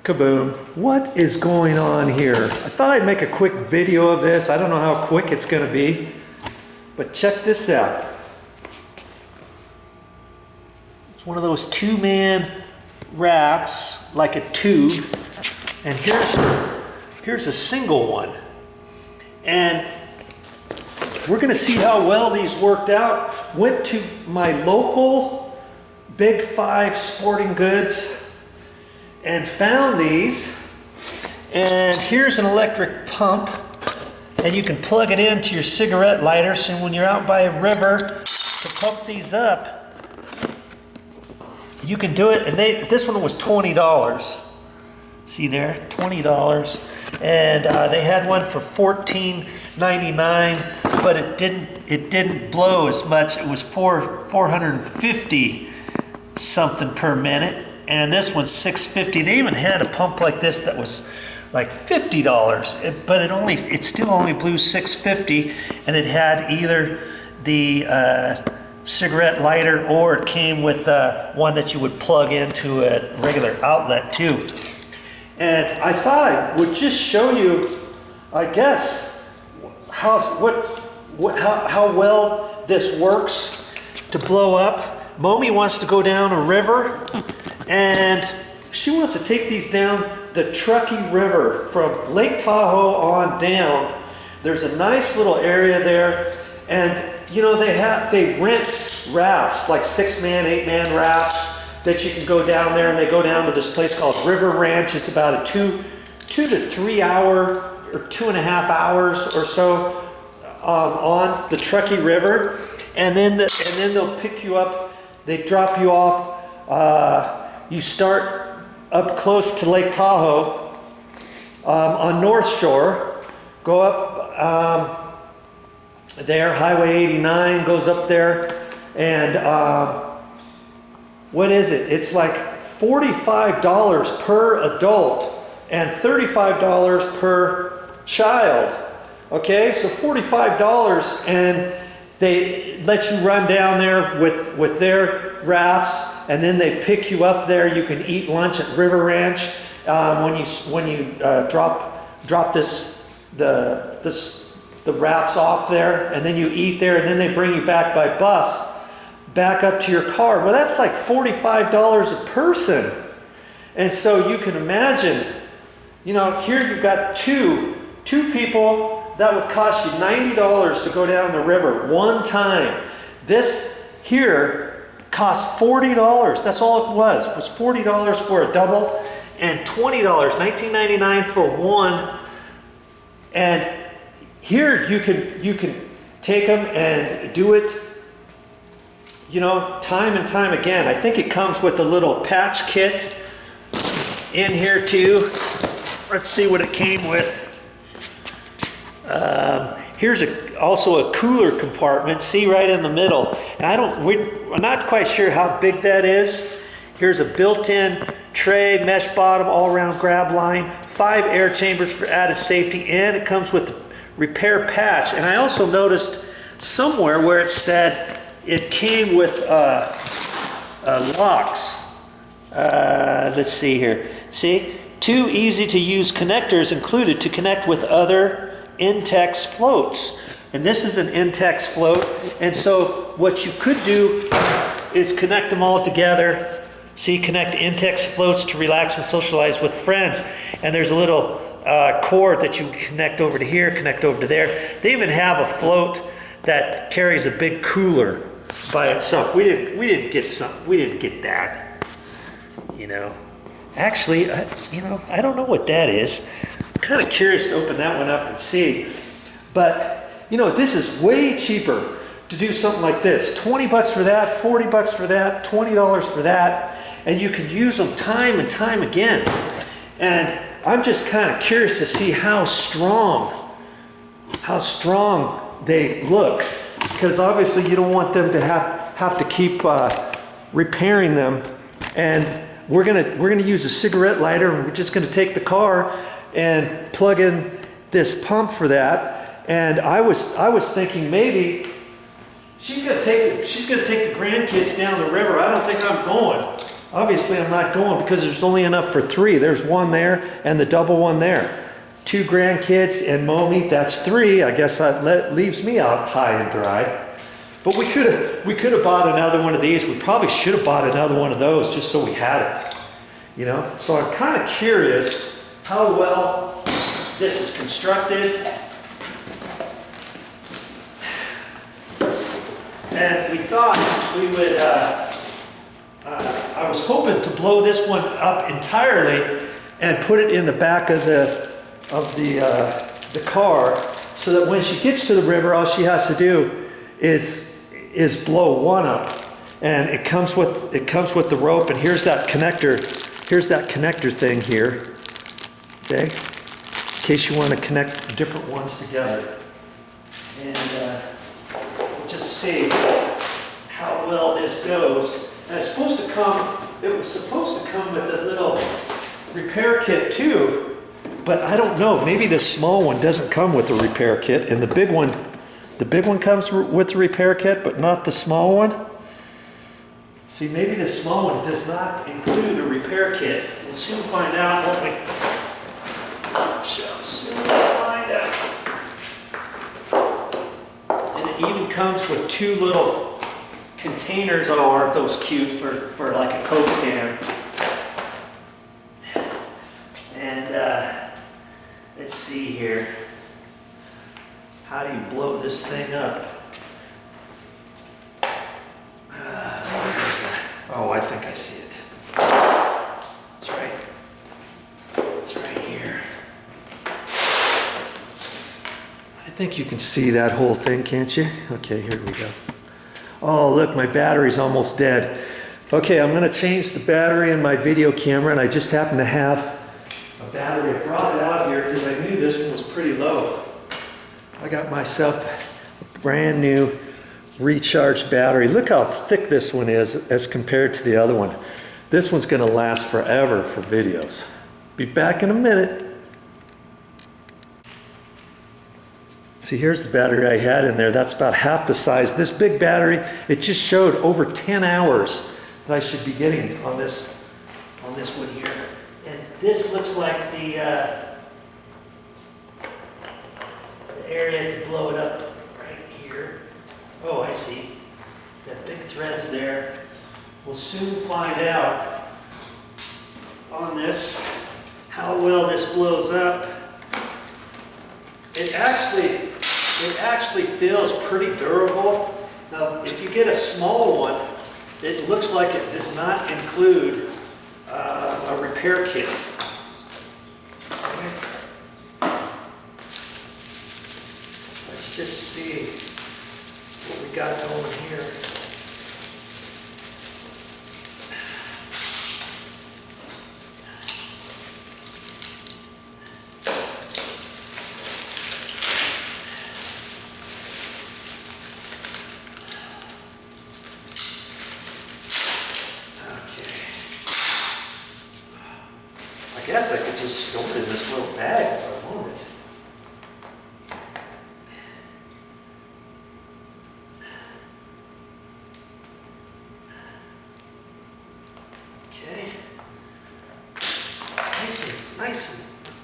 Kaboom. What is going on here? I thought I'd make a quick video of this. I don't know how quick it's going to be, but check this out. It's one of those two-man rafts, like a tube, and here's a single one. And we're going to see how well these worked out. Went to my local Big 5 Sporting Goods and found these. And here's an electric pump, and you can plug it into your cigarette lighter, so when you're out by a river to pump these up, you can do it. And this one was $20. See there, $20. And they had one for $14.99, but it didn't blow as much. It was 450 something per minute. And this one's $6.50. They even had a pump like this that was like $50, but it still only blew $6.50, and it had either the cigarette lighter, or it came with one that you would plug into a regular outlet too. And I thought I would just show you, I guess, how well this works to blow up. Mommy wants to go down a river, and she wants to take these down the Truckee River from Lake Tahoe on down. There's a nice little area there, and you know, they rent rafts, like 6-man, 8-man rafts that you can go down there, and they go down to this place called River Ranch. It's about a 2 to 3 hour or 2.5 hours or so on the Truckee River, and then they'll pick you up. They drop you off. You start up close to Lake Tahoe on North Shore. Go up there. Highway 89 goes up there, and what is it? It's like $45 per adult and $35 per child. Okay, so $45, and they let you run down there with their rafts, and then they pick you up there. You can eat lunch at River Ranch when you drop the rafts off there, and then you eat there, and then they bring you back by bus back up to your car. Well, that's like $45 a person. And so you can imagine, you know, here you've got two people. That would cost you $90 to go down the river one time. This here cost $40. That's all it was $40 for a double, and $20, $19.99 for one. And here you can take them and do it, you know, time and time again. I think it comes with a little patch kit in here too. Let's see what it came with. Here's also a cooler compartment. See, right in the middle. And I'm not quite sure how big that is. Here's a built-in tray, mesh bottom, all-around grab line, 5 air chambers for added safety, and it comes with the repair patch. And I also noticed somewhere where it said it came with locks. Let's see here. See, 2 easy-to-use connectors included to connect with other Intex floats. And this is an Intex float. And so what you could do is connect them all together. See, connect Intex floats to relax and socialize with friends. And there's a little cord that you connect over to here, connect over to there. They even have a float that carries a big cooler by itself. We didn't get that. You know, actually, you know, I don't know what that is. I'm kind of curious to open that one up and see. But you know, this is way cheaper to do something like this. 20 bucks for that, 40 bucks for that, $20 for that, and you can use them time and time again. And I'm just kind of curious to see how strong they look, because obviously you don't want them to have to keep repairing them. And we're gonna use a cigarette lighter, and we're just gonna take the car and plug in this pump for that. And I was thinking maybe she's gonna take the grandkids down the river. I don't think I'm going. Obviously I'm not going because there's only enough for 3. There's one there and the double one there. 2 grandkids and Mommy, that's 3. I guess that leaves me out high and dry. But we could have bought another one of these. We probably should have bought another one of those just so we had it. You know? So I'm kind of curious how well this is constructed. And we thought we would, I was hoping to blow this one up entirely and put it in the back of the car so that when she gets to the river, all she has to do is blow one up. And it comes with the rope, and here's that connector thing here. Okay? In case you want to connect different ones together. And we'll just see how well this goes. And it was supposed to come with a little repair kit too, but I don't know, maybe the small one doesn't come with a repair kit, and the big one comes with the repair kit, but not the small one. See, maybe the small one does not include a repair kit. We'll soon find out, won't we? Shall soon find out. And it even comes with 2 little containers. Oh, aren't those cute for like a Coke can? And let's see here. How do you blow this thing up? Oh, I think I see it. It's right. It's right here. I think you can see that whole thing, can't you? Okay, here we go. Oh, look, my battery's almost dead. Okay, I'm going to change the battery in my video camera, and I just happen to have a battery. I brought it out here because I knew this one was pretty low. I got myself a brand new recharged battery. Look how thick this one is as compared to the other one. This one's going to last forever for videos. Be back in a minute. See, here's the battery I had in there. That's about half the size. This big battery, it just showed over 10 hours that I should be getting on this one here. And this looks like the area to blow it up right here. Oh, I see. That big thread's there. We'll soon find out on this how well this blows up. It actually feels pretty durable. Now, if you get a small one, it looks like it does not include a repair kit. Let's just see what we got going here. I guess I could just store it in this little bag if I wanted. Okay. Nice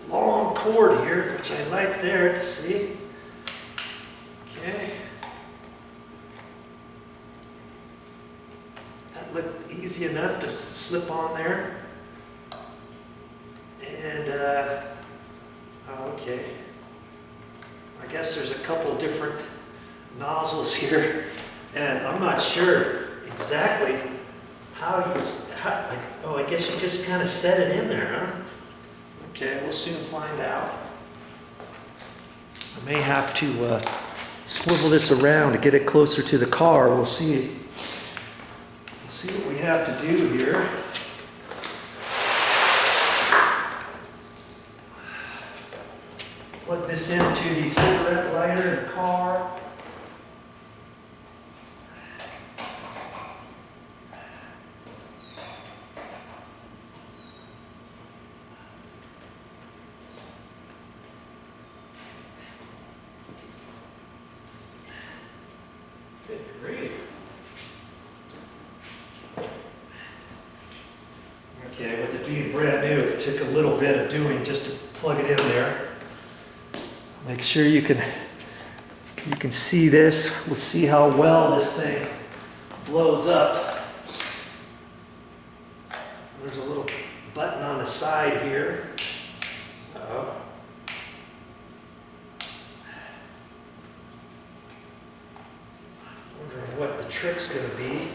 and long cord here, which I like there to see. Okay. That looked easy enough to slip on there. And, okay. I guess there's a couple different nozzles here, and I'm not sure exactly how I guess you just kind of set it in there, huh? Okay, we'll soon find out. I may have to swivel this around to get it closer to the car. We'll see. We'll see what we have to do here. Plug this into the cigarette lighter in the car. Good grief. new. It took a little bit of doing just to plug it in there. Make sure you can see this. We'll see how well this thing blows up. There's a little button on the side here. Uh-oh. Wondering what the trick's going to be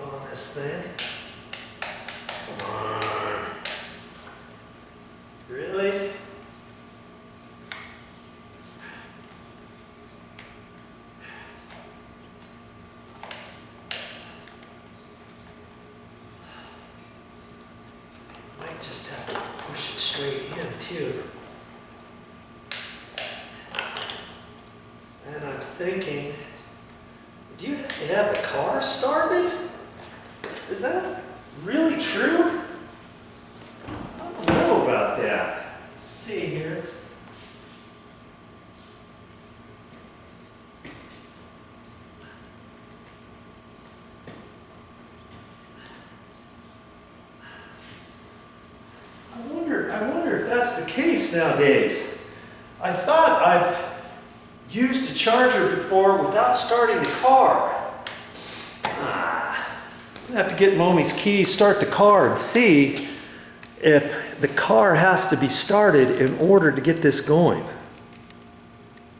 on this thing. Come on. Really? Might just have to push it straight in too. And I'm thinking, do you have to have the car started? Is that really true? I don't know about that. Let's see here. I wonder if that's the case nowadays. I thought I've used a charger before without starting the car. I'm gonna have to get Mommy's keys, start the car, and see if the car has to be started in order to get this going.